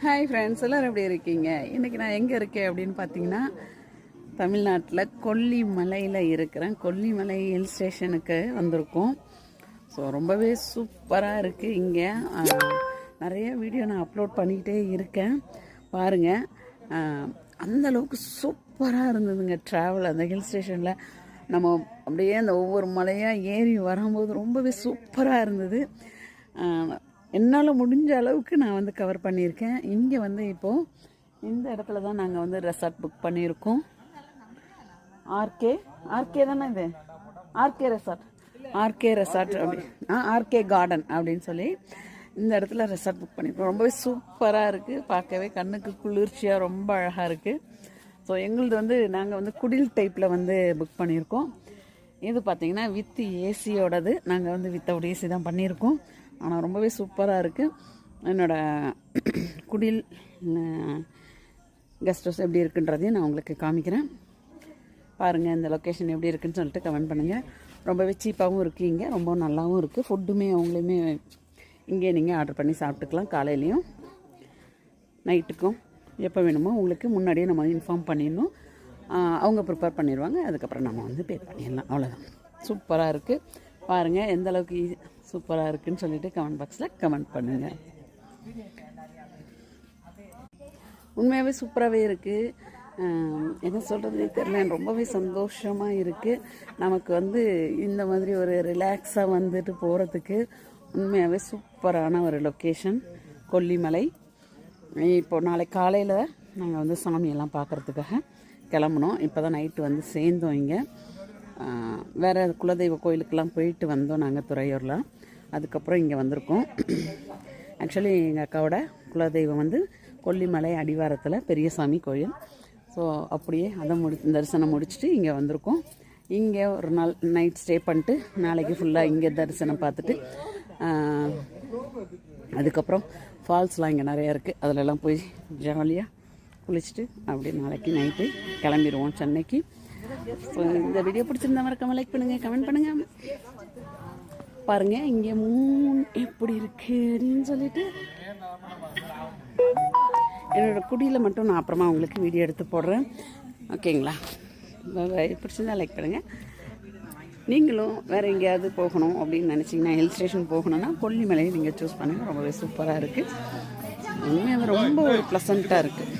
Hi friends, எல்லோரும் எப்படி இருக்கீங்க? இன்றைக்கி நான் எங்கே இருக்கேன் அப்படின்னு பார்த்தீங்கன்னா, தமிழ்நாட்டில் கொல்லிமலையில் இருக்கிறேன். கொல்லிமலை ஹில் ஸ்டேஷனுக்கு வந்திருக்கோம். ஸோ ரொம்பவே சூப்பராக இருக்குது. இங்கே நிறைய வீடியோ நான் அப்லோட் பண்ணிக்கிட்டே இருக்கேன். பாருங்கள், அந்தளவுக்கு சூப்பராக இருந்ததுங்க ட்ராவல். அந்த ஹில் ஸ்டேஷனில் நம்ம அப்படியே அந்த ஒவ்வொரு மலையாக ஏறி வரும்போது ரொம்பவே சூப்பராக இருந்தது. என்னால் முடிஞ்ச அளவுக்கு நான் வந்து கவர் பண்ணியிருக்கேன். இங்கே வந்து இப்போது இந்த இடத்துல தான் நாங்கள் வந்து ரெசார்ட் புக் பண்ணியிருக்கோம். ஆர்கே தானே இது? ஆர்கே ரெசார்ட் அப்படி ஆர்கே கார்டன் அப்படின்னு சொல்லி இந்த இடத்துல ரெசார்ட் புக் பண்ணியிருக்கோம். ரொம்பவே சூப்பராக இருக்குது. பார்க்கவே கண்ணுக்கு குளிர்ச்சியாக ரொம்ப அழகாக இருக்குது. ஸோ எங்களது வந்து நாங்கள் வந்து குடில் டைப்பில் வந்து புக் பண்ணியிருக்கோம். இது பார்த்திங்கன்னா வித் ஏசியோடது. நாங்கள் வந்து வித்தவுட் ஏசி தான் பண்ணியிருக்கோம். ஆனால் ரொம்பவே சூப்பராக இருக்குது. என்னோடய குடில் கெஸ்ட் ஹவுஸ் எப்படி இருக்குன்றதையும் நான் உங்களுக்கு காமிக்கிறேன். பாருங்கள், இந்த லொக்கேஷன் எப்படி இருக்குன்னு சொல்லிட்டு கமெண்ட் பண்ணுங்கள். ரொம்பவே சீப்பாகவும் இருக்குது. இங்கே ரொம்ப நல்லாவும் இருக்குது. ஃபுட்டுமே அவங்களையுமே இங்கே நீங்கள் ஆர்டர் பண்ணி சாப்பிட்டுக்கலாம். காலையிலையும் நைட்டுக்கும் எப்போ வேணுமோ உங்களுக்கு முன்னாடியே நம்ம இன்ஃபார்ம் பண்ணிடணும். அவங்க ப்ரிப்பேர் பண்ணிடுவாங்க. அதுக்கப்புறம் நம்ம வந்து பே பண்ணிடலாம். அவ்வளோதான். சூப்பராக இருக்குது. பாருங்கள் எந்த அளவுக்கு சூப்பராக இருக்குதுன்னு சொல்லிட்டு கமெண்ட் பாக்ஸில் கமெண்ட் பண்ணுங்கள். உண்மையாகவே சூப்பராகவே இருக்குது. என்ன சொல்கிறதுனே தெரியல. ரொம்பவே சந்தோஷமாக இருக்குது. நமக்கு வந்து இந்த மாதிரி ஒரு ரிலாக்ஸாக வந்துட்டு போகிறதுக்கு உண்மையாகவே சூப்பரான ஒரு லொக்கேஷன் கொல்லிமலை. இப்போது நாளைக்கு காலையில் நாங்கள் வந்து சாமியெல்லாம் பார்க்குறதுக்காக கிளம்புனோம். இப்போ தான் நைட்டு வந்து சேர்ந்தோம். இங்கே வேறு குலதெய்வ கோயிலுக்கெல்லாம் போயிட்டு வந்தோம் நாங்கள் துறையூரில். அதுக்கப்புறம் இங்கே வந்திருக்கோம். ஆக்சுவலி எங்கள் அக்காவோட குலதெய்வம் வந்து கொல்லிமலை அடிவாரத்தில் பெரியசாமி கோயில். ஸோ அப்படியே அதை தரிசனம் முடிச்சுட்டு இங்கே வந்திருக்கோம். இங்கே ஒரு நாள் நைட் ஸ்டே பண்ணிட்டு நாளைக்கு ஃபுல்லாக இங்கே தரிசனம் பார்த்துட்டு அதுக்கப்புறம் ஃபால்ஸ்லாம் இங்கே நிறையா இருக்குது. அதிலெல்லாம் போய் ஜாலியாக குளிச்சுட்டு அப்படியே நாளைக்கு நைட்டு கிளம்பிடுவோம் சென்னைக்கு. ஸோ இந்த வீடியோ பிடிச்சிருந்தா மறக்காம லைக் பண்ணுங்கள், கமெண்ட் பண்ணுங்கள். பாருங்கள் இங்கே எப்படி இருக்குது அப்படின்னு சொல்லிட்டு என்னோடய குடியில் மட்டும் நான் அப்புறமா உங்களுக்கு வீடியோ எடுத்து போடுறேன். ஓகேங்களா? பிடிச்சிருந்தா லைக் பண்ணுங்கள். நீங்களும் வேறு எங்கேயாவது போகணும் அப்படின்னு நினச்சிங்கன்னா, ஹில் ஸ்டேஷன் போகணுன்னா கொல்லிமலையை நீங்கள் சூஸ் பண்ணுங்கள். ரொம்பவே சூப்பராக இருக்குது. உண்மையாக ரொம்ப ஒரு ப்ளசண்ட்டாக இருக்குது.